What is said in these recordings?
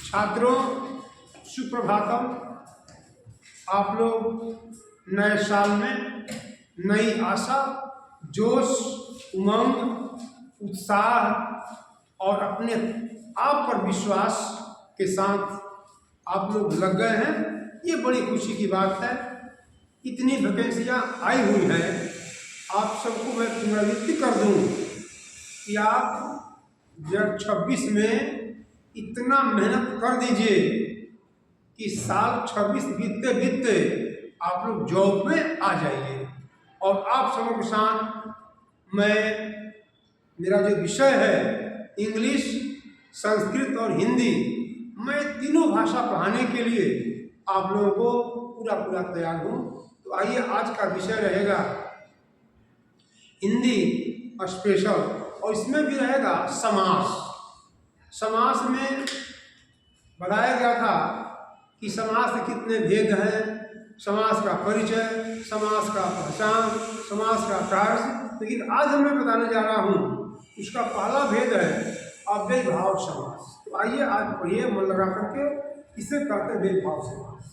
छात्रों, सुप्रभातम। आप लोग नए साल में नई आशा, जोश, उमंग, उत्साह और अपने आप पर विश्वास के साथ आप लोग लग गए हैं। ये बड़ी खुशी की बात है। इतनी वैकेंसियाँ आई हुई हैं। आप सबको मैं पुनरावृत्ति कर दूँ कि आप 2026 में इतना मेहनत कर दीजिए कि साल 26 बीतते बीतते आप लोग जॉब में आ जाइए। और आप सबों के साथ मेरा जो विषय है इंग्लिश, संस्कृत और हिंदी, मैं तीनों भाषा पढ़ाने के लिए आप लोगों को पूरा तैयार हूँ। तो आइए, आज का विषय रहेगा हिंदी स्पेशल, और इसमें भी रहेगा समास। समास में बताया गया था कि समास के कितने भेद हैं, समास का परिचय, समास का पहचान, समास का कार्य। लेकिन आज मैं बताने जा रहा हूँ उसका पहला भेद है अव्यय भाव समास। तो आइए आज पढ़िए मन लगा करके, इसे कहते हैं अव्यय भाव समास।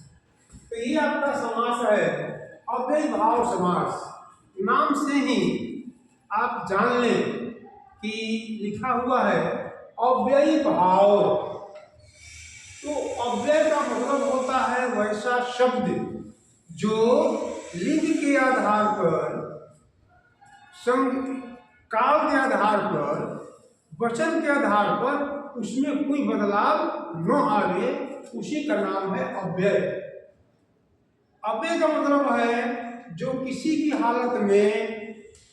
तो ये आपका समास है अव्यय भाव समास। नाम से ही आप जान लें कि लिखा हुआ है अव्ययी भाव। तो अव्यय का मतलब होता है वैसा शब्द जो लिंग के आधार पर, काल के आधार पर, वचन के आधार पर उसमें कोई बदलाव न आवे, उसी का नाम है अव्यय। अव्यय का मतलब है जो किसी भी हालत में,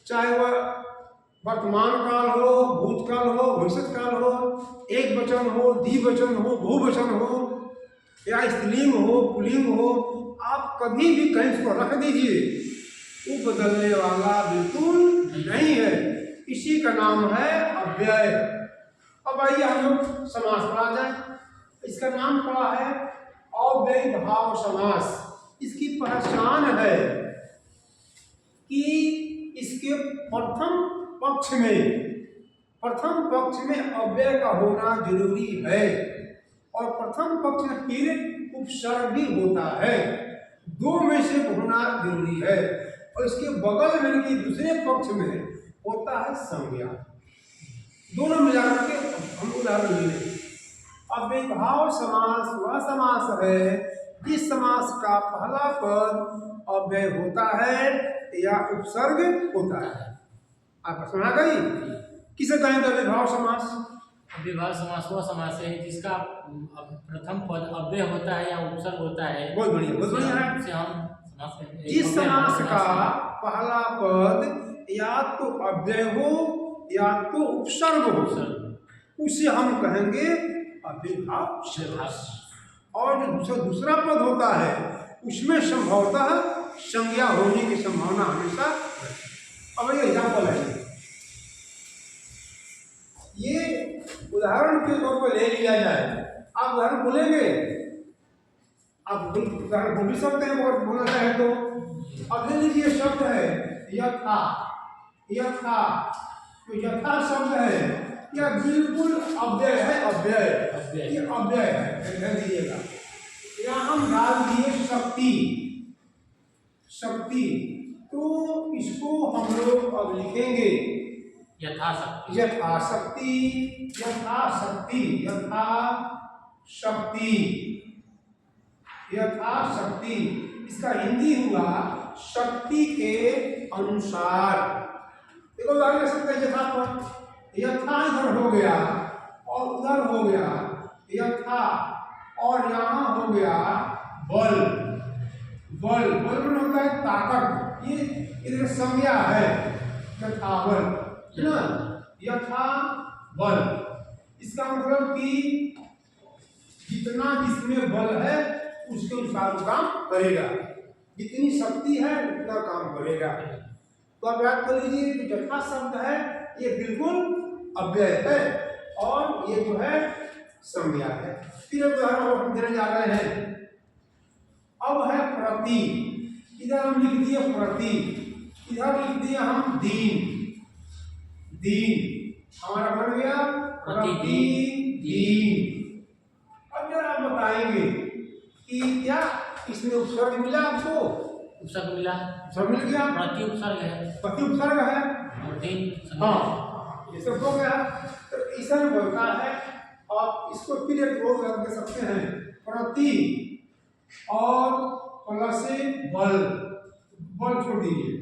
चाहे वह वर्तमान काल हो, भूतकाल हो, भविष्य काल हो, एक वचन हो, द्विवचन हो, बहुवचन हो, या स्त्रीलिंग हो, पुल्लिंग हो, आप कभी भी कहीं इसको रख दीजिए, वो बदलने वाला बिल्कुल नहीं है। इसी का नाम है अव्यय। अब आइए हम लोग समास पढ़ा जाए। इसका नाम पड़ा है अव्ययी भाव समास। इसकी पहचान है कि इसके प्रथम पक्ष में अव्यय का होना जरूरी है, और प्रथम पक्ष में फिर उपसर्ग भी होता है। दो में से होना जरूरी है। और इसके बगल में कि दूसरे पक्ष में होता है संज्ञा। दोनों मिलाकर के हम उदाहरण ले लें। अव्ययी भाव समास वह समास है जिस समास का पहला पद अव्यय होता है या उपसर्ग होता है। आपको सुना गई? किसे कहेंगे अव्ययी भाव समास? अव्ययी भाव समास वह समास है जिसका प्रथम पद अव्यय होता है या उपसर्ग होता है। बहुत बढ़िया है। जिसे हम समास कहते हैं। जिस समास का पहला पद या तो अव्यय हो या तो उपसर्ग हो, उसे हम कहेंगे अव्ययी भाव समास। और जो दूसरा पद होता है उसमें संभवतः संज्ञा होने की संभावना हमेशा। अब ये एग्जाम्पल है, ये उदाहरण के तौर पर ले लिया जाए। आप उदाहरण बोलेंगे, आप उदाहरण बोल भी सकते हैं अगर बोलना चाहे तो। अब ले लीजिए शब्द है यथा। यथा तो यथा शब्द है, यह बिल्कुल अव्यय है। अव्यय ये अव्यय है, ध्यान दीजिएगा। यहाँ हम डाल दिए शक्ति। शक्ति तो इसको हम लोग अब लिखेंगे यथाशक्ति। यथाशक्ति, यथाशक्ति, यथाशक्ति, यथाशक्ति। इसका हिंदी हुआ शक्ति के अनुसार। देखो उदाहरण ले सकते हैं। यथा पर यथा इधर हो गया और उधर हो गया यथा, और यहाँ हो गया बल। बल में होता है ताकत। ये इधर संज्ञा है यथा बल, है ना? यथा बल, इसका मतलब कि जितना जिसमें बल है उसके अनुसार काम करेगा। जितनी शक्ति है उतना काम करेगा। तो आप याद कर लीजिए कि यथा शब्द है ये बिल्कुल अव्यय है, और ये जो है संज्ञा है। फिर उदाहरण हम देने जा रहे हैं। अब है प्रति। इधर हम लिख दिए प्रति, इधर लिख दिए हम दीन। दीन हमारा बन गया प्रतिदीन। अब क्या इसमें उपसर्ग मिला आपको? उपसर्ग मिला, सब मिल गया, प्रति उपसर्ग है प्रति उपसर्ग है, और दिन हाँ ये सब हो गया। तो ऐसा बोलता है, आप इसको फिर एक रोज रख दे सकते हैं, प्रति और प्लस बल, बल छोड़ दीजिए,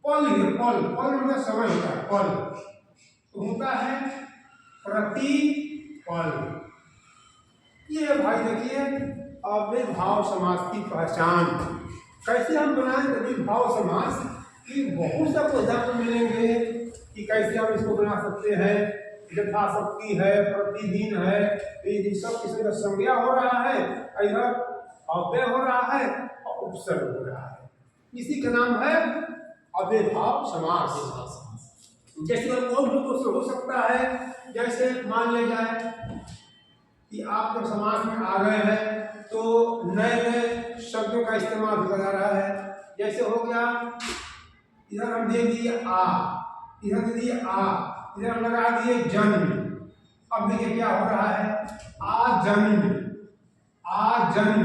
पल लिखिए, पल, पल मतलब समय होता है, पल तो होता है प्रति पल। ये भाई देखिए अव्ययभाव समास की पहचान कैसे हम बनाएं अव्ययभाव समास की। बहुत सा एग्जाम्पल मिलेंगे कि कैसे हम इसको बना सकते हैं। यथाशक्ति है, प्रतिदिन है, ये सब किसी का संज्ञा हो रहा है, इधर अव्यय हो रहा है और उपसर्ग हो रहा है, इसी का नाम है अव्ययभाव समास। जैसे और भी हो सकता है, जैसे मान ले जाए कि आप जब समाज में आ गए हैं तो नए नए शब्दों का इस्तेमाल होता जा रहा है। जैसे हो गया, इधर हम दे दिए आ, इधर दे दिए आ, इधर हम लगा दिए जन्म। अब देखिए क्या हो रहा है, आ जन्म, आ जन्म,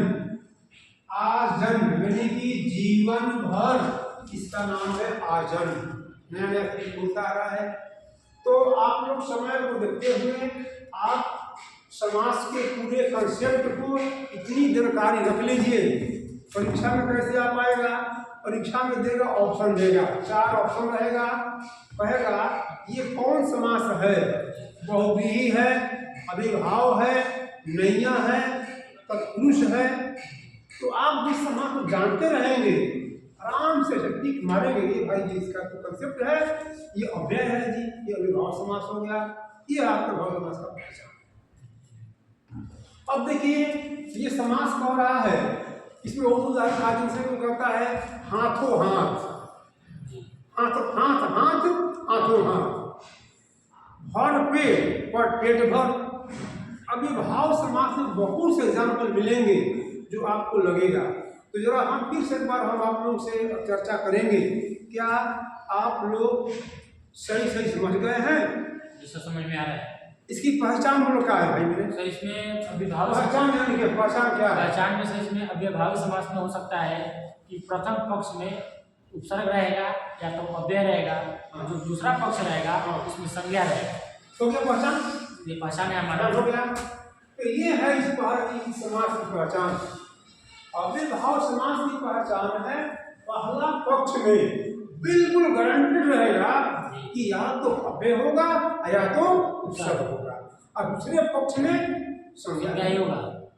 आ जन्म यानी कि जीवन भर, इसका नाम है आजन्म, नया नया बोलता आ रहा है। तो आप लोग समय को देखते हुए आप समास के पूरे कंसेप्ट को इतनी जानकारी रख लीजिए, परीक्षा में कैसे आ पाएगा। परीक्षा में देगा, ऑप्शन देगा, 4 ऑप्शन रहेगा, कहेगा ये कौन समास है, बहुव्रीहि है, अव्ययभाव है, नैया है, तत्पुरुष है। तो आप जिस समास को जानते रहेंगे आराम से टिक मारेंगे, ये भाई जी इसका तो कंसेप्ट है, ये अव्यय है जी, ये अव्ययभाव समास हो गया, ये आपका भाव समास का पहचान। अब देखिए ये समास कह रहा है, इसमें और उदाहरण माध्यम से वो कहता है हाथों हाथ, हाथ हाथ हाथ, हाथों हाथ, भर पेट पर पेट भर। अब ये भाव समास में बहुत से एग्जाम्पल मिलेंगे जो आपको लगेगा। तो जरा हम फिर से एक बार हम आप लोग से चर्चा करेंगे, क्या आप लोग सही सही समझ गए हैं? जिससे समझ में आ रहा है। इसकी पहचान हम लोग क्या है भाई मेरे? सर इसमें अव्ययभाव पहचान यानी कि पहचान क्या है? पहचान में सर इसमें अव्ययभावी समास में हो सकता है कि प्रथम पक्ष में उपसर्ग रहेगा या तो अव्यय रहेगा, और जो दूसरा पक्ष रहेगा उसमें संज्ञा रहेगा। तो क्या पहचान? ये पहचान है हमारा। हो गया। तो ये है इस समास की पहचान। अव्ययभाव समास की पहचान है, पहला पक्ष में बिल्कुल गारंटेड रहेगा कि या तो अव्यय होगा या तो उपसर्ग होगा, और दूसरे पक्ष में संज्ञा ही होगा।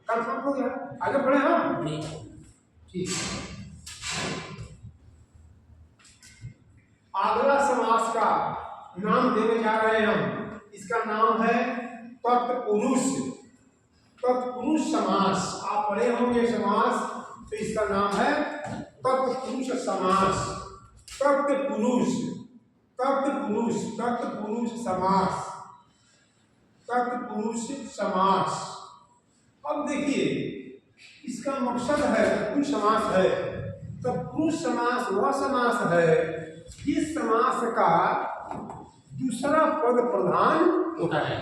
कंफर्म हो गया। आगे बढ़े हम, ठीक। अगला समास का नाम देने जा रहे हैं हम, इसका नाम है तत्पुरुष। तत्पुरुष समास आप पढ़े होंगे समास, तो इसका नाम है तत्पुरुष समास। तत्पुरुष, तत्पुरुष, तत्पुरुष समास, तत्पुरुष समास। अब देखिए इसका मकसद है, तत्पुरुष समास है, तत्पुरुष समास वह समास है जिस समास का दूसरा पद प्रधान होता है।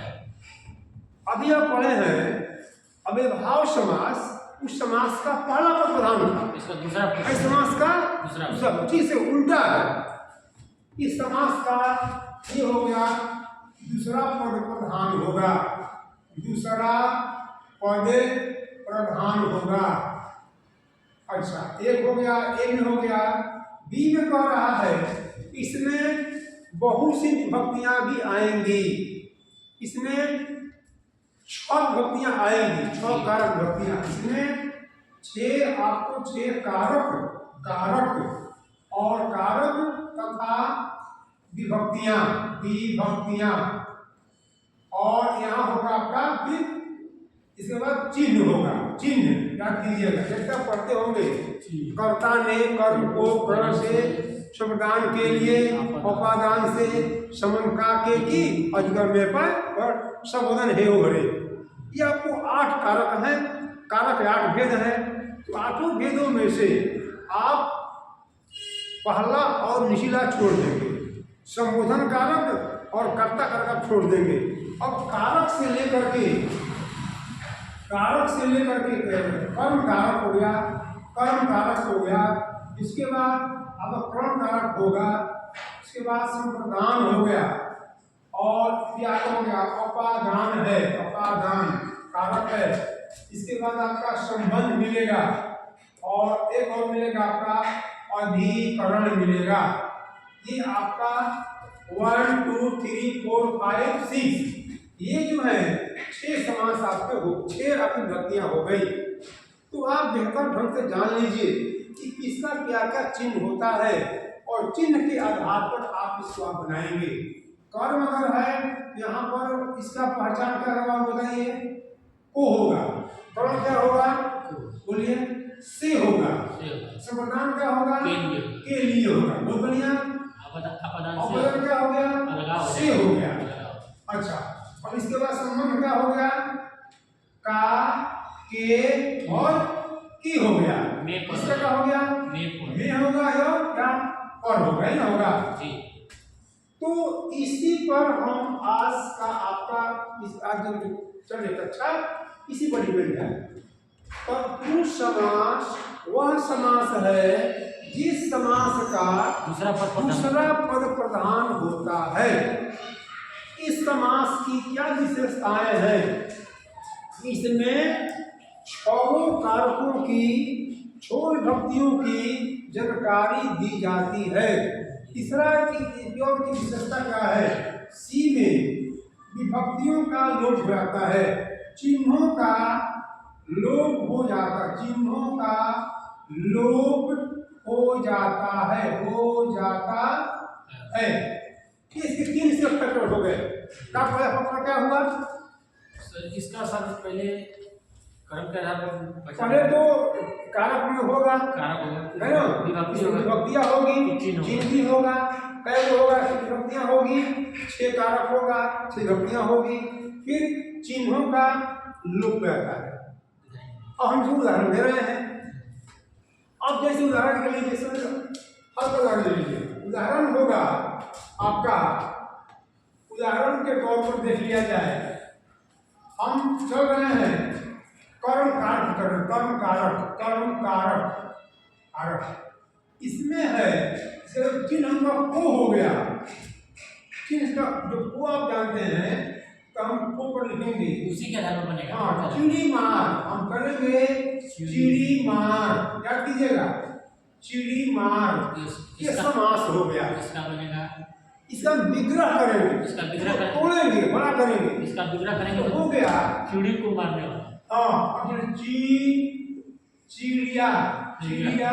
अभी आप पढ़े हैं अव्ययभाव समास, उस समास का पहला पद प्रधान होता है, इसका दूसरा इस समास का दूसरा, ठीक से उल्टा है। इस समास का ये हो गया दूसरा पद प्रधान होगा, दूसरा पद प्रधान होगा। अच्छा एक हो गया, ए में हो गया। बी में कह रहा है इसमें बहुत सी विभक्तियां भी आएंगी, इसमें 6 विभक्तियां आएंगी, 6 कारक विभक्तियां। इसमें 6 आपको 6 कारक, कारक और कारक तथा विभक्तियां, विभक्तियां, और यहाँ होगा आपका फिर इसके बाद चिन्ह होगा, चिन्ह याद कीजिएगा, जैसा पढ़ते होंगे कर्ता ने कर्म को प्रण से श्रमदान के लिए, उपादान से समन्का के की, अजगर में पर संबोधन हे हरे। ये आपको 8 कारक हैं, कारक 8 भेद हैं। तो 8 भेदों में से आप पहला और निचला छोड़ देंगे, संबोधन कारक और कर्ता कारक छोड़ देंगे। अब कारक से लेकर के कारक से लेकर के कर्म कारक हो गया, कर्म कारक हो गया, इसके बाद अब कर्ण कारक होगा, इसके बाद संप्रदान हो गया, और क्या हो गया, अपादान है, अपादान कारक है। इसके बाद आपका संबंध मिलेगा, और एक और मिलेगा आपका अधिकरण मिलेगा। ये आपका 1 2 3 4 5 6 ये जो है 6 समास आपके हो, 6 आपकी विभक्तियां हो गई। तो आप बेहतर ढंग से जान लीजिए कि किसका क्या क्या चिन्ह होता है, और चिन्ह के आधार पर आप इसको आप बनाएंगे। कर्म अगर है यहाँ पर, इसका पहचान क्या होगा बताइए, को होगा। कर्म क्या होगा बोलिए, से होगा। संप्रदान क्या होगा, के लिए होगा। बोलिए अपदान क्या हो गया, से हो गया। अच्छा, और इसके बाद संबंध क्या हो गया, का, के और की हो गया। इसका क्या हो गया, में होगा, और क्या पर होगा, ही ना होगा जी। तो इसी पर हम आज का आपका आज चलिए अच्छा इसी पर डिपेंड है। तत्पुरुष समास वह समास है जिस समास का दूसरा पद प्रधान होता है। इस समास की क्या विशेषताएं हैं, इसमें 6 कारकों की 6 विभक्तियों की जानकारी दी जाती है। तीसरा की विशेषता क्या है, सी में विभक्तियों का लोप हो जाता है, चिन्हों का लोप हो जाता, चिन्हों का लोप हो जाता है, हो जाता है। इसके 3 से फैक्टर हो गए। क्या हुआ, इसका सब पहले कर्म के आधार पर पहले तो कारक में होगा, विभक्तियां होगी, चिन्ह भी होगा, कैसे होगा, विभक्तियां होगी, 6 कारक होगा, 6 विभक्तियां होगी, फिर चिन्हों का लोप रहता है। अब हम जो उदाहरण दे रहे हैं, अब जैसे उदाहरण के लिए जैसे हर उदाहरण ले लीजिए। उदाहरण होगा आपका, उदाहरण के तौर पर देख लिया जाए, हम चल रहे हैं कर्म कारक कर, कर्म कारक, कर्म कारक कारक, इसमें है चिन्ह का को हो गया। चिन्ह का जो को आप जानते हैं, तो हम को पर लिखेंगे, उसी के आधार पर बनेगा। हाँ, चिड़ी मार हम करेंगे, चिड़ी मार याद कीजिएगा, चिड़ी मार ये समास हो गया। इसका बनेगा, इसका विग्रह करेंगे, इसका विग्रह तोड़ेंगे, बड़ा करेंगे, इसका विग्रह करेंगे तो हो गया चिड़ी को मारने वाला। हाँ, चिड़िया, चिड़िया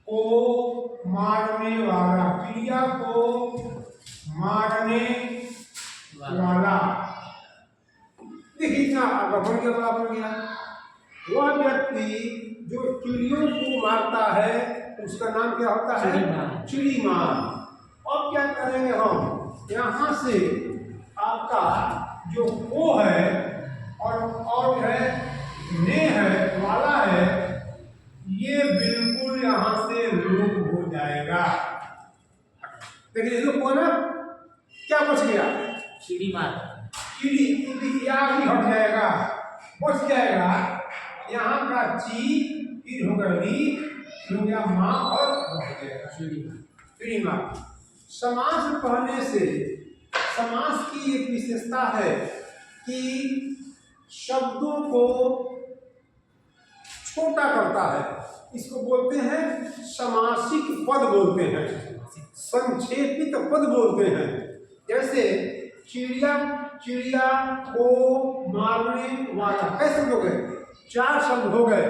को मारने वाला, चिड़िया को मारने वाला। देखिए इतना बन गया, बड़ा बन गया। वह व्यक्ति जो चिड़ियों को मारता है उसका नाम क्या होता है, चिड़ी मार। अब क्या करेंगे हम, यहाँ से आपका जो को है और है ने है वाला है, ये बिल्कुल यहाँ से लोप हो जाएगा। देखिए लोप हुआ ना, क्या बच गया, चिड़ी मार, चिड़ी या भी हट जाएगा, बच जाएगा यहाँ का ची, फिर होगा री, हो गया माँ और हो जाएगा चिड़ी मार। समास पढ़ने से समास की एक विशेषता है कि शब्दों को छोटा करता है, इसको बोलते हैं समासिक पद बोलते हैं, संक्षेपित पद बोलते हैं। जैसे चिड़िया, चिड़िया को मारने वाला, कैसे हो गए, 4 शब्द हो गए,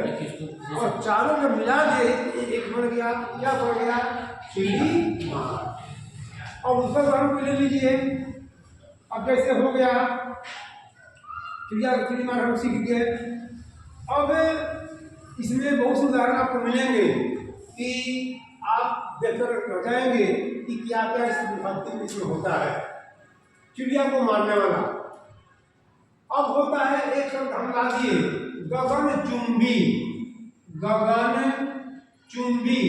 और चारों में मिला दिए एक बन गया, क्या बन गया, चिड़ी मार। और उसका उदाहरण को ले लीजिए, अब जैसे हो गया चिड़िया, चिड़ी मार हम सीख गए। अब इसमें बहुत से उदाहरण आपको मिलेंगे कि आप देखकर रह जाएंगे कि क्या क्या इस विभक्ति इसमें होता है। चिड़िया को मारने वाला, अब होता है एक शब्द हम ला दिए, गगन चुंबी, गगन चुंबी।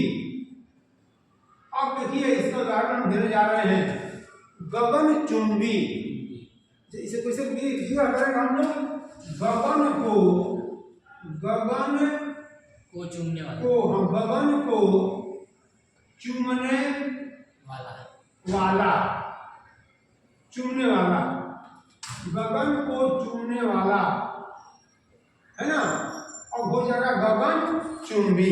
अब देखिए इसका उदाहरण हम देने जा रहे हैं, गगन चुंबी। इसे कैसे करेंगे हम लोग, गगन को चूमने वाला को हम गगन को चूमने वाला वाला चूमने वाला गगन को चूमने वाला है ना। अब हो जाएगा गगन चुंबी।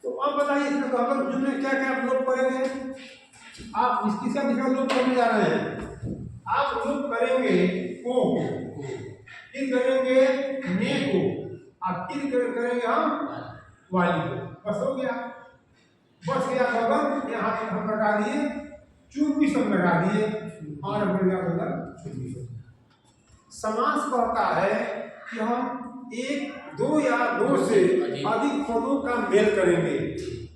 तो अब बताइए इसमें गगन चुंबी क्या क्या आप लोग करेंगे। आप किसका किसका लोग करने जा रहे हैं। आप लोग करेंगे को, फिर करेंगे ने को, आप फिर करेंगे हम वाली को। बस हो गया, बस गया गगन। यहाँ हम लगा दिए, चुंबी सब लगा दिए और बन गया गगन चुंबी। समास कहता है कि हम एक, दो या दो से अधिक पदों का मेल करेंगे।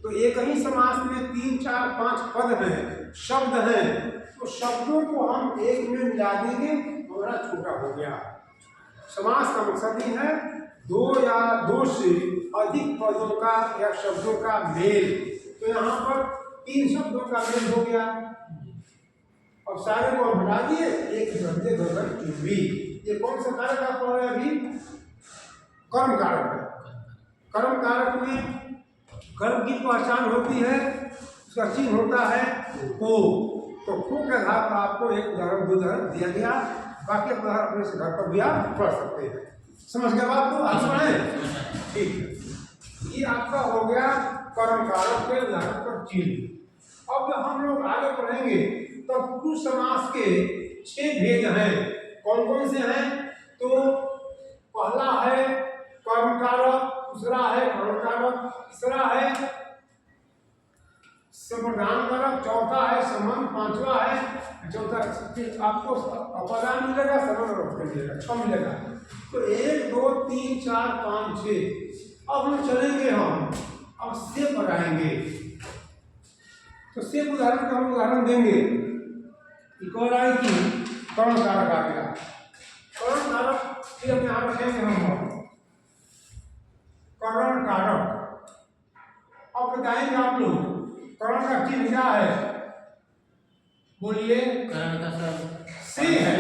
तो एक ही समास में 3, 4, 5 पद हैं, शब्द हैं, तो शब्दों को हम एक में मिला देंगे, हमारा छोटा हो गया। समास का मकसद ही है दो या दो से अधिक पदों का या शब्दों का मेल। तो यहाँ पर 3 शब्दों का मेल हो गया। अब सारे को हम हटा दिए, एक शब्द गगन चुंबी। ये कौन सा कारक आप पढ़ रहे हैं अभी। कर्म कारक है। कर्म कारक में कर्म की पहचान होती है, उसका चिन्ह होता है को। तो को के आधार पर आपको एक उदाहरण, 2 उदाहरण दिया गया। बाकी उदाहरण अपने से घर पर भी आप पढ़ सकते हैं। समझ गए बात को आप पढ़ें, ठीक है। ये आपका हो गया कर्म कारक के उदाहरण पर चिन्ह। अब हम लोग आगे पढ़ेंगे तो पुरुष समास के 6 भेद हैं। कौन कौन से हैं। तो पहला है कर्म कारक, दूसरा है कर्म कारक, तीसरा है संप्रदान कारक, चौथा है संबंध, पांचवा है चौथा आपको अपदान मिलेगा, संबंध मिलेगा, 6 मिलेगा। तो 1, 2, 3, 4, 5, 6। अब हम चलेंगे, हम अब से बनाएंगे। तो से उदाहरण का हम उदाहरण देंगे। कह रहा है कि कर्म कारक आ गया। कर्म कारक फिर हम यहाँ रखेंगे हम करण कारक। अब बताएंगे आप लोग करण का चिन्ह क्या है। बोलिए। करण का सब से है।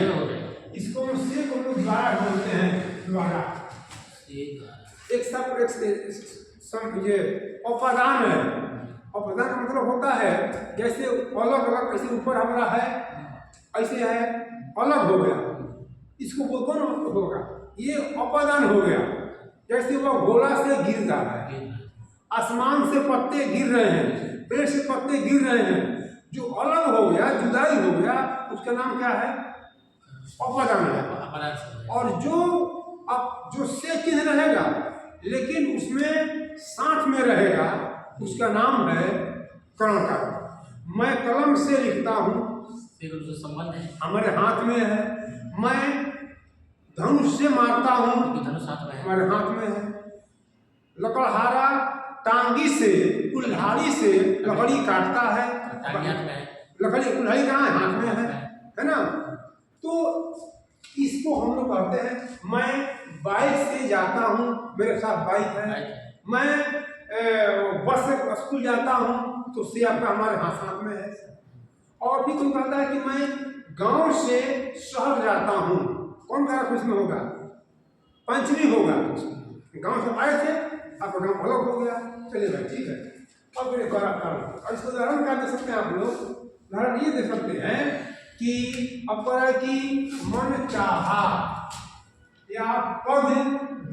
इसको से को लोग द्वारा बोलते हैं। द्वारा एक सब एक ये अपादान है। अपादान का मतलब होता है जैसे अलग अलग, ऐसे ऊपर हमारा है, ऐसे है, अलग हो गया, इसको बोलते होगा, ये अपादान हो गया। जैसे वह गोला से गिर रहा है, आसमान से पत्ते गिर रहे हैं, पेड़ से पत्ते गिर रहे हैं, जो अलग हो गया, जुदाई हो गया, उसका नाम क्या है। अपादान है। और जो से चिन्ह रहेगा लेकिन उसमें साथ में रहेगा, उसका नाम है करण कारक। मैं कलम से लिखता हूँ, संबंध है, हमारे हाथ में है। मैं धनुष से मारता हूँ, हमारे हाथ में है। लकड़हारा टांगी से, कुल्हाड़ी से लकड़ी काटता है, लकड़ी कुल्हाड़ी कहाँ है, हाथ में है ना। तो इसको हम लोग कहते हैं मैं बाइक से जाता हूँ, मेरे साथ बाइक है। मैं बस से स्कूल जाता हूँ, तो से आपका हमारे हाथ में है। और भी कोई कहता है कि मैं गांव से शहर जाता हूँ, कौन कारक उसमें होगा, पंचमी होगा। गांव से आए थे, आपका गांव अलग हो गया, चलिए भाई ठीक है। अब मेरे और इसको उदाहरण क्या दे सकते हैं आप लोग। उदाहरण ये दे सकते हैं कि अपरा की मन चाहा या पद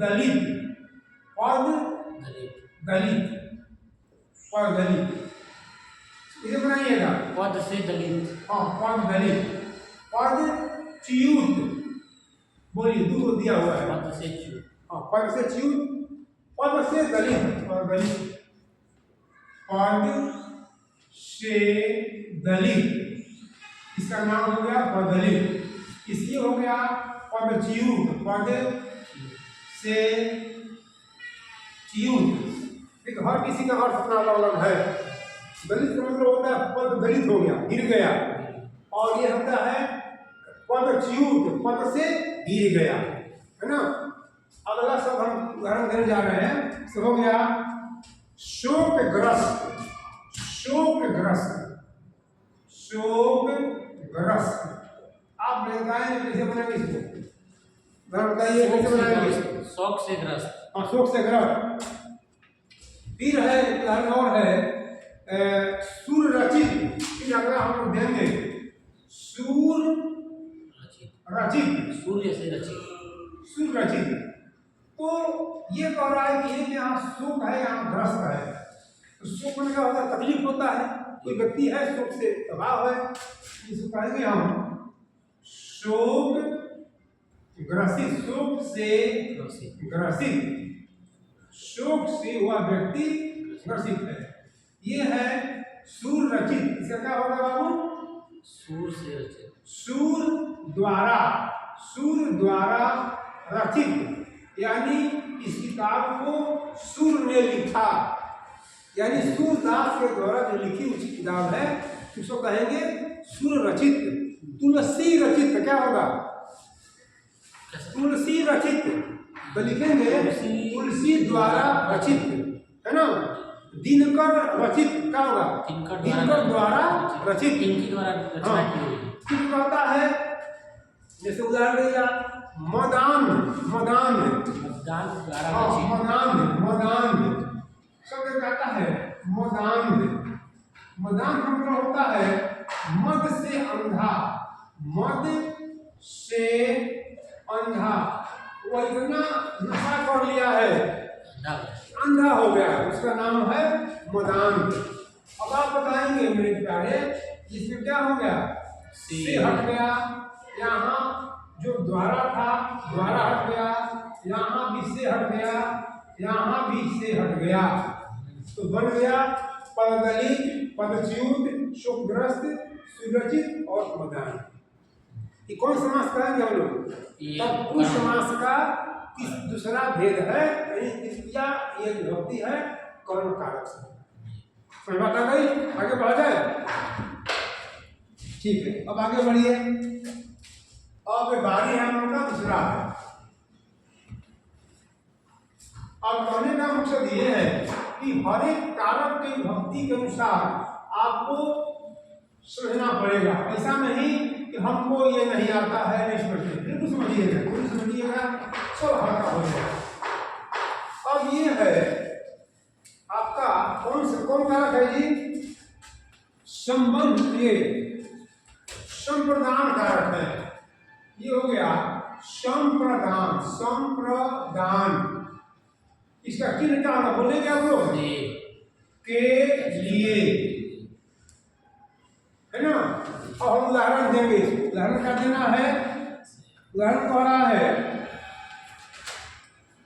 दलित, पद दलित, पद दलित, इसे बनाइएगा पद से दलित। हाँ, पद दलित। पद च्युत, बोलिए, 2 दिया हुआ है। पद से च्युत, हाँ, पद से च्युत, पद से दलित, पद दलित, पद से दलित, इसका नाम हो गया पद दलित। इसलिए हो गया पद च्युत, पद से च्युत। एक हर किसी का अर्थ अपना अलग अलग है। दलित का मतलब होता है पद दलित हो गया, गिर गया, और ये होता है पद च्युत, पद से गिर गया, है ना। अगला सब हम उदाहरण देने जा रहे हैं। सब हो गया शोकग्रस्त, शोकग्रस्त, शोकग्रस्त। आप बताएं कैसे बनाएंगे इसको। उदाहरण बताइए कैसे बनाएंगे? शौक से ग्रस्त। हाँ, शोक से ग्रस्त। फिर है उदाहरण और है सूर्य रचित। फिर अगला हम लोग देंगे सूर्य रचित, सूर्य से रचित। सूर्य रचित। तो ये कह रहा है कि ये यहाँ शोक है, यहाँ ग्रस्त है। तो शोक में क्या होता है? तकलीफ होता है। कोई व्यक्ति है शोक से प्रभाव है, इसको कहेंगे हम शोक ग्रसित। शोक से ग्रसित, शोक से हुआ व्यक्ति ग्रसित है। ये है सूर्य रचित। इसका क्या होगा बाबू? सूर्य से रचित। सूर्य द्वारा रचित, यानी इस किताब को सूर्य ने लिखा, यानी सूर्यदास के द्वारा जो लिखी हुई किताब है उसको कहेंगे सूर्य रचित। तुलसी रचित क्या होगा? तुलसी रचित, तो लिखेंगे तुलसी द्वारा रचित, है ना। दिनकर रचित क्या होगा? दिनकर द्वारा रचित, इनकी द्वारा रचना की हुई। फिर कहता है जैसे उदाहरण दिया मदान, मदान द्वारा हाँ, रचित। मदान शब्द कहता है मदान। मदान मतलब होता है मद से अंधा, मद से अंधा। वो इतना नशा कर लिया है, अंधा हो गया, उसका नाम है मदान। अब आप बताएंगे मेरे प्यारे, इसमें क्या हो गया? से हट गया, यहाँ जो द्वारा था द्वारा हट गया, यहाँ भी से हट गया, यहाँ भी से हट गया, तो बन गया पददलित, पदच्युत, शोकग्रस्त, सुरचित और मदान। ये कौन समास कहेंगे हम लोग? तब उस समास का इस दूसरा भेद है, यानी तृतीया ये विभक्ति है कर्म कारक से। समझ बात आ गई? आगे बढ़ जाए, ठीक है। अब आगे बढ़िए। अब बारी है हम लोग का दूसरा है। अब कहने का मकसद ये है कि हर एक कारक की विभक्ति के अनुसार आपको समझना पड़ेगा। ऐसा नहीं कि हमको ये नहीं आता है, नहीं समझते, बिल्कुल समझिएगा, बिल्कुल समझिएगा, सब हल्का हो जाएगा। अब ये है आपका कौन कारक है जी? संबंध, ये संप्रदान कारक है। ये हो गया संप्रदान, संप्रदान। इसका चिन्ह क्या होगा? बोलेंगे आप लोग? के लिए, है ना। और हम उदाहरण देंगे। उदाहरण क्या देना है? उदाहरण कह रहा है,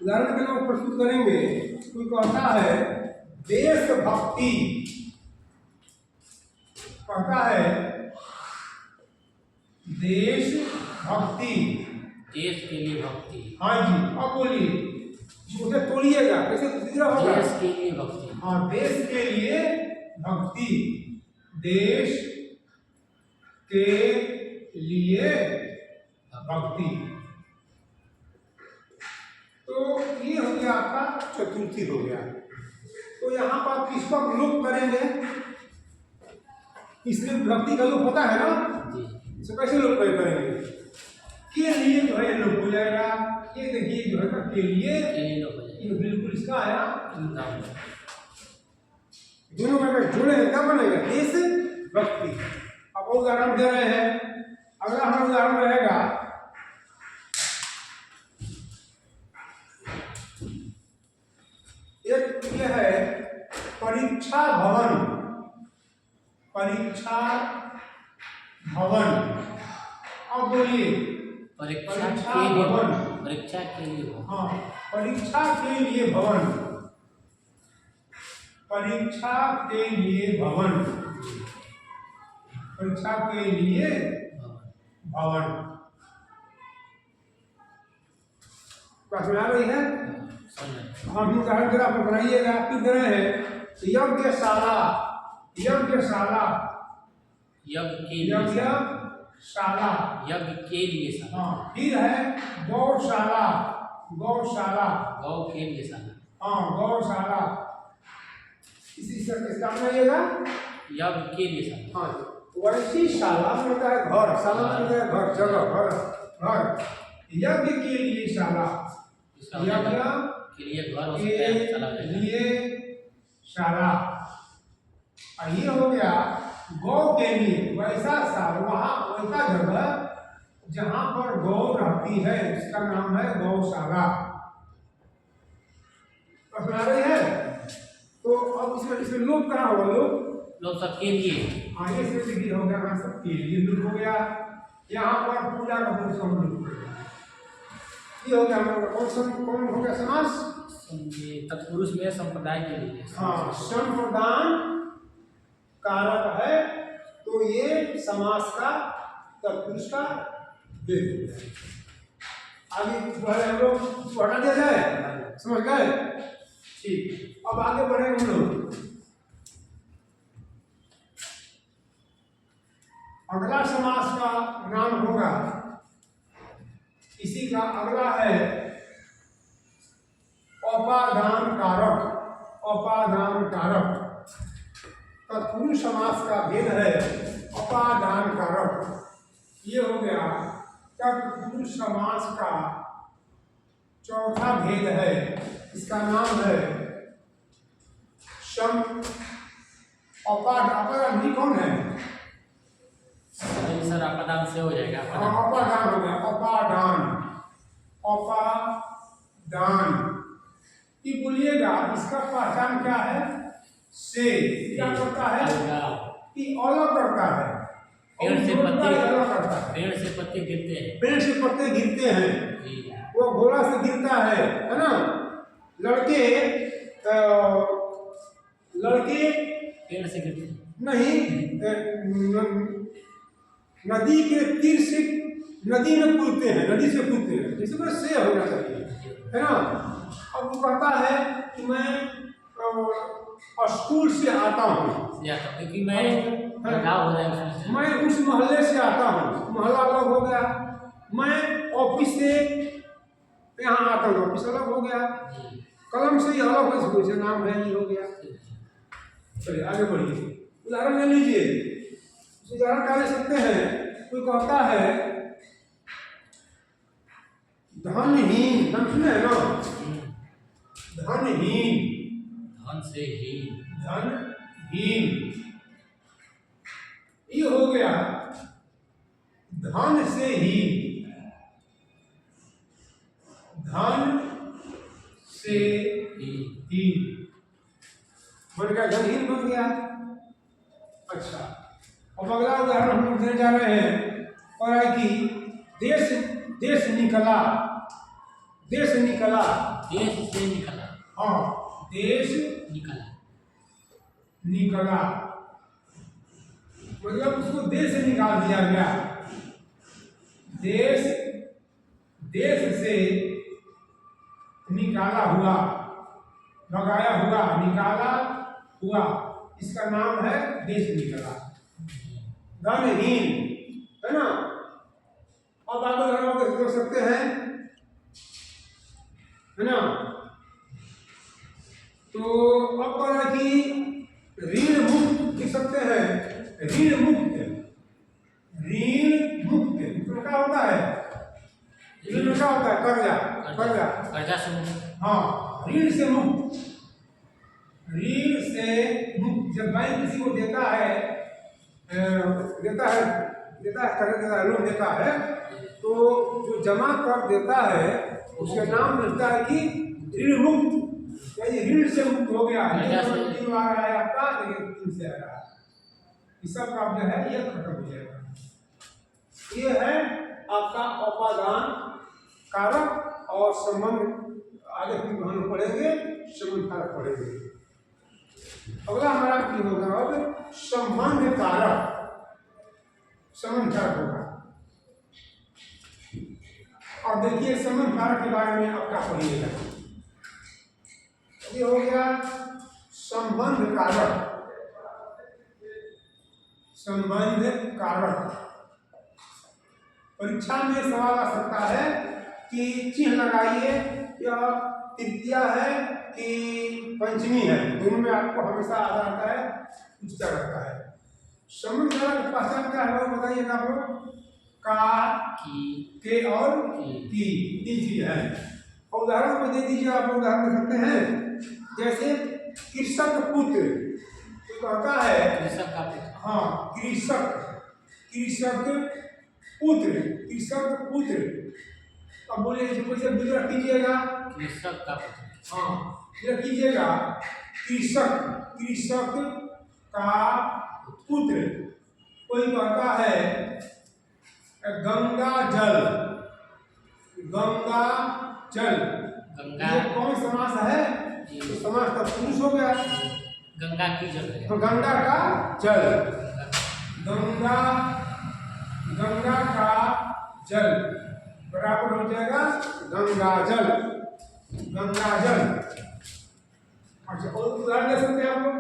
उदाहरण के लोग प्रस्तुत करेंगे। कोई कहता है देशभक्ति, कहता है देशभक्ति, देश के लिए भक्ति। हाँ जी, अब बोलिए, उसे तोड़िएगा, कैसे दूसरा होगा? देश के लिए भक्ति। हाँ, देश के लिए भक्ति, देश के लिए भक्ति। तो ये हो गया आपका चतुर्थी हो गया। तो यहाँ पर आप किसका लोप करेंगे? इसलिए भक्ति का लोप होता है ना, इसे कैसे लोप करेंगे? के लिए जो है लोप हो जाएगा। ये देखिए जो है ना, के लिए लोप हो जाएगा, ये बिल्कुल इसका आया। दोनों में अगर जोड़े क्या बनेगा? देश भक्ति। अब उदाहरण दे रहे हैं। अगला हमारा उदाहरण रहेगा एक, ये है परीक्षा भवन, परीक्षा भवन। अब बोलिए परीक्षा भवन, परीक्षा के लिए। हाँ, परीक्षा के लिए भवन, परीक्षा के लिए भवन, परीक्षा के लिए भवन। बात में आ रही है? हम उदाहरण जरा पर बनाइएगा। फिर दे रहे हैं यज्ञशाला, यज्ञशाला, यज्ञ के लिए, यज्ञशाला, यज्ञ के लिए शाला। हाँ। फिर है गौशाला, गौशाला, गौ के लिए शाला। हाँ, गौशाला। इसी से किसका बनाइएगा? यज्ञ के लिए शाला। हाँ, वैसी शाला में होता है घर, शाला में होता है घर, जगह, घर, घर। यज्ञ के लिए शाला, इसका यज्ञ के लिए घर हो सकता है, चला के जाएगा। लिए शाला। और ये हो गया गौ के लिए वैसा साल, वहाँ वैसा जगह जहाँ पर गौ रहती है उसका नाम है गौशाला। सुना रही है? तो अब इसमें लोग कहाँ होगा? लोग सबके लिए। हाँ, ये इसमें लिखी हो गया, हाँ सबके लिए लोग हो गया। यहाँ पर पूजा का पुरुषों लोग ये हो गया हमारा कौन हो गया समास? तत्पुरुष में संप्रदाय के लिए। हाँ, संप्रदान कारक है तो ये समास का तत्पुरुष का भेद है। आगे हम लोग पढ़ा दिया जाए, समझ गए? ठीक, अब आगे बढ़े हम लोग। अगला समास का नाम होगा, इसी का अगला है अपादान कारक। अपादान कारक तत्पुरुष समास का भेद है अपादान कारक। ये हो गया तत्पुरुष समास का चौथा भेद है। इसका नाम है सम अपादान। भी कौन है? सर अपादान से हो जाएगा। अपादान हो गया, अपादान। अपादान कि बोलिएगा इसका पहचान क्या है? से क्या करता है कि अलग करता है, पेड़ से पत्ते अलग करता है। पेड़ से पत्ते गिरते हैं, पेड़ से पत्ते गिरते हैं, वो घोड़ा से गिरता है ना? लड़के पेड़ से गिरते हैं नहीं, नदी के तीर से नदी में कूदते हैं, नदी से कूदते हैं, जिसमें से होना चाहिए, है ना? अब वो कहता है कि मैं स्कूल से आता हूँ, क्योंकि मैं उस मोहल्ले से आता हूँ, मोहल्ला अलग हो गया। मैं ऑफिस से यहाँ आता हूँ, ऑफिस अलग हो गया। कलम से ही अलग हो, स्कूल से नाम है ये हो गया। चलिए आगे बढ़िए, उदाहरण ले लीजिए। उदाहरण क्या ले सकते हैं? कोई कहता है धनहीन, धन सुने है ना? धनहीन, धन से हीन, धनहीन ये हो गया धन से हीन। धन से हीन बन गया, धनहीन बन गया। अच्छा, अब अगला उदाहरण हम लोग देने जा रहे हैं और है कि देश देश निकला। देश निकला, देश से निकला। हाँ, देश निकला, निकला मतलब उसको देश से निकाल दिया गया। देश देश से निकाला हुआ, भगाया हुआ, निकाला हुआ, इसका नाम है देश निकला। धनहीन, है ना? अब आगे हम देख सकते हैं, है ना? तो अब कह रहा कि ऋण मुक्त लिख सकते हैं। ऋण मुक्त, ऋण मुक्त मतलब क्या होता है? ऋण में क्या होता है? कर्जा, कर्जा, कर्जा से मुक्त। हाँ, ऋण से मुक्त। ऋण से मुक्त जब बैंक किसी को देता है लोन देता है, तो जो जमा कर देता है उसका नाम मिलता है कि ऋण मुक्त। ऋण से मुक्त हो गया। ऋण आ रहा है आपका, लेकिन ऋण से आ रहा है, इस सब का जो है ये खत्म हो जाएगा। ये है आपका उपादान कारक और संबंध। आगे हम पढ़ेंगे, संबंध कारक पढ़ेंगे। अगला हमारा की होगा अब संबंध कारक। संबंध कारक होगा। और देखिए संबंध कारक के बारे में आप क्या पढ़िएगा। ये हो गया संबंध कारक। संबंध कारक परीक्षा में सवाल आ सकता है कि चिन्ह लगाइए, यह तृतीया है कि पंचमी है। दोनों में आपको हमेशा आधा आता है, पूछता रहता है। संबंध कारक की पहचान क्या है बताइएगा आप लोग। का, की, के और की। की, तीन चीज है। और उदाहरण को दे दीजिए, आप उदाहरण दे सकते हैं। जैसे कृषक पुत्र, तो कहता है कृषक का पुत्र। हाँ, कृषक, कृषक पुत्र, कृषक पुत्र। अब बोलिए कैसे विग्रह कीजिएगा? कृषक का पुत्र। हाँ, विग्रह कीजिएगा। कृषक, कृषक का पुत्र। कोई कहता है गंगा जल, गंगा जल, गंगा, ये कौन समास है? तो समास का पुरुष हो गया। गंगा की जल है। तो गंगा का जल, गंगा, गंगा का जल बराबर हो जाएगा गंगा जल, गंगा जल। अच्छा, और उदाहरण दे सकते हैं आप लोग?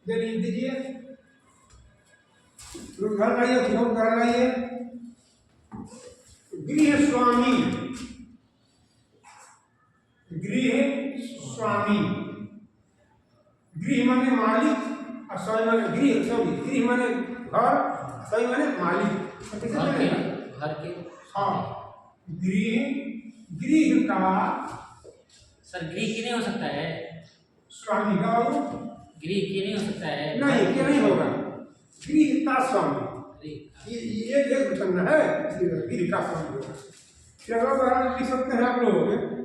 दे दीजिए उदाहरण, लाइए, उदाहरण लाइए। गृह स्वामी, गृह स्वामी, गृह माने मालिक और स्वामी माने गृह, सॉरी, गृह माने घर, स्वामी माने मालिक। घर के, घर के। हाँ, गृह, गृह का सर गृह की नहीं हो सकता है? स्वामी का और गृह की नहीं हो सकता है? नहीं, क्या नहीं होगा, गृह का स्वामी। गृह। ये एक प्रसंग है, इसलिए गृह का स्वामी होगा। फिर अगला उदाहरण लिख सकते हैं आप लोग।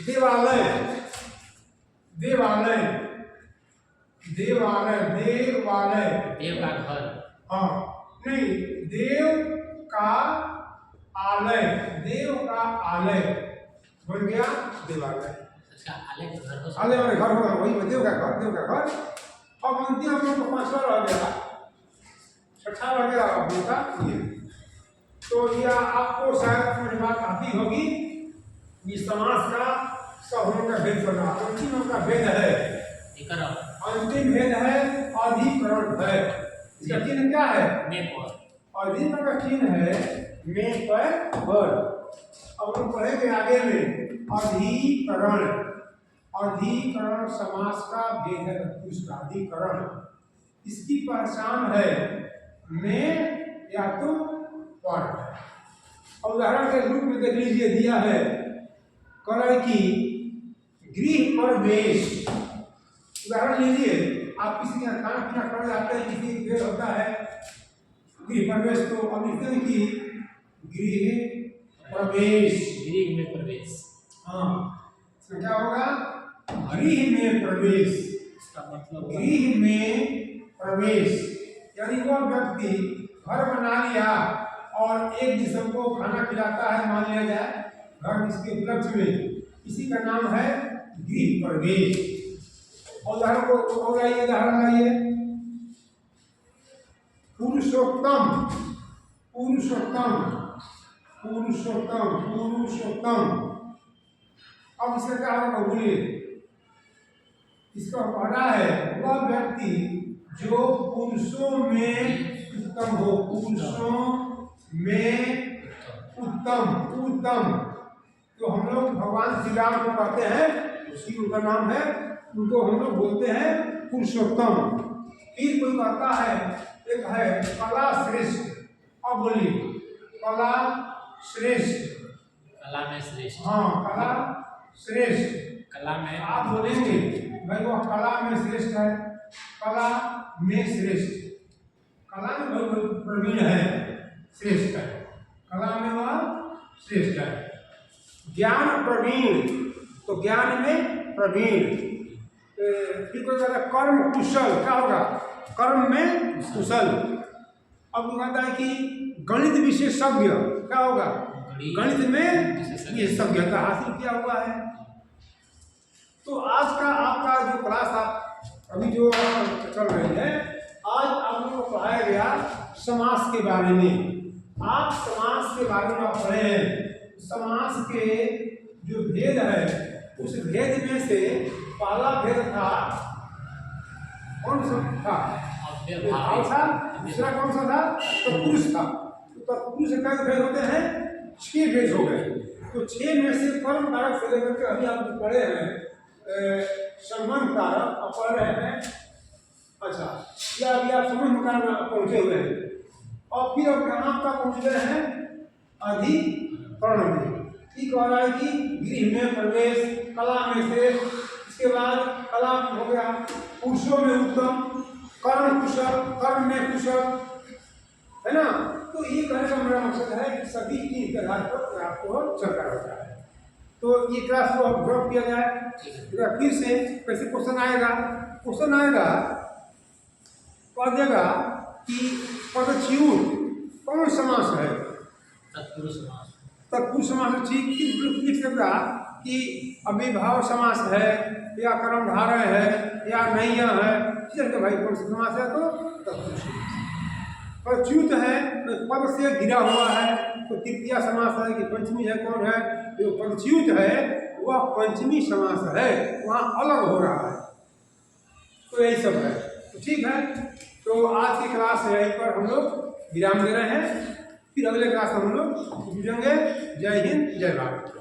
देवालय, देवालय, देवालय, देवालय, देव का घर। हाँ, नहीं, देव का आलय, देव का आलय बन गया देवालय। अच्छा, आलय का घर हो सकता आलय वाले घर होगा, वही देव का घर, देव का घर। अब अंतिम हम लोग को पांचवा रह गया, छठा रह गया आप लोग का ये। तो यह आपको शायद समझ बात आती होगी। ये समास का सब का भेद करना, अंतिम का भेद है, अधिकरण। अंतिम भेद है अधिकरण है। इसका चिन्ह क्या है? में पर। अधिकरण का चिन्ह है में पर। अब हम पढ़ेंगे आगे में अधिकरण, अधिकरण समास का भेद है, उसका अधिकरण। इसकी पहचान है में या तो पर। उदाहरण के रूप में देख लीजिए, दिया है करण की गृह प्रवेश। उदाहरण लीजिए, आप किसी का खाना पीना कर जाते हैं, किसी देर होता है गृह प्रवेश, तो अब लिखते हैं कि गृह प्रवेश, गृह में प्रवेश। हाँ, इसमें क्या होगा? गृह में प्रवेश। इसका मतलब गृह में प्रवेश यानी वह व्यक्ति घर बना लिया और एक जिस्म को खाना खिलाता है, मान लिया जाए घर इसके उपलक्ष्य में, इसी का नाम है गृह प्रवेश। उदाहरण को और आइए, उदाहरण लाइए। पुरुषोत्तम, पुरुषोत्तम, पुरुषोत्तम, पुरुषोत्तम। अब इसका क्या होगा बोलिए? इसका पढ़ा है वह व्यक्ति जो पुरुषों में उत्तम हो, पुरुषों में उत्तम, उत्तम। तो हम लोग भगवान श्री राम को कहते हैं, उसी उनका नाम है, उनको हम लोग बोलते हैं पुरुषोत्तम। फिर कोई कहता है, एक है कला श्रेष्ठ। अब बोलिए कला श्रेष्ठ, कला में श्रेष्ठ। हाँ, कला श्रेष्ठ। कला में आप बोलेंगे भाई वह कला में श्रेष्ठ है, कला में श्रेष्ठ, कला में बहुत प्रवीण है, श्रेष्ठ है, कला में वह श्रेष्ठ है। ज्ञान प्रवीण, तो ज्ञान में प्रवीण। फिर कोई कहता है कर्म कुशल, क्या होगा? कर्म में कुशल। अब कहता है कि गणित विशेषज्ञ, क्या होगा? गणित में विशेषज्ञता हासिल किया हुआ है। तो आज का आपका जो क्लास आप अभी जो चल रही है, आज आप लोगों को पढ़ाया गया समास के बारे में। आप समास के बारे में आप पढ़े हैं। समास के जो भेद है, उस भेद में से पहला भेद था, कौन सा था? भाव था। दूसरा कौन सा था? तत्पुरुष था। तो तत्पुरुष के कई भेद होते हैं? 6 भेद हो गए। तो 6 में से कर्म कारक से लेकर के अभी आप पढ़े हैं संबंध कारक, आप पढ़ रहे हैं। अच्छा, या अभी आप संबंध कारक में पहुंचे हुए हैं? और फिर अब यहाँ तक पहुँच गए हैं अधिकरण में। ठीक कह रहा है कि गृह में प्रवेश, कला में से, इसके बाद कला हो गया, पुरुषों में उत्तम, कर्म कुशल, कर्म में कुशल, है ना। तो ये कहने का मेरा मकसद है कि सभी चीज के आधार पर आपको चलता रहता है। तो ये क्लास को ड्रॉप किया जाए। फिर से कैसे क्वेश्चन आएगा, क्वेश्चन आएगा कह देगा कि पदच्युत कौन समास है, तत्पुरुष समास। तत्पुरुष समास। ठीक, लिख देगा कि अविभाव समास है या कर्मधारय है या नैय है। ठीक है भाई, कौन सा समास है, तो तत्पुरुष समास। पदच्युत है तो पद से घिरा हुआ है, तो तृतीया समास है कि पंचमी है, कौन है, जो पदच्युत है वह पंचमी समास है, वहाँ अलग हो रहा है। तो यही सब है। तो ठीक है, तो आज की क्लास यहीं पर हम लोग विराम दे रहे हैं। फिर अगले क्लास में हम लोग जुड़ेंगे। जय हिंद, जय भारत।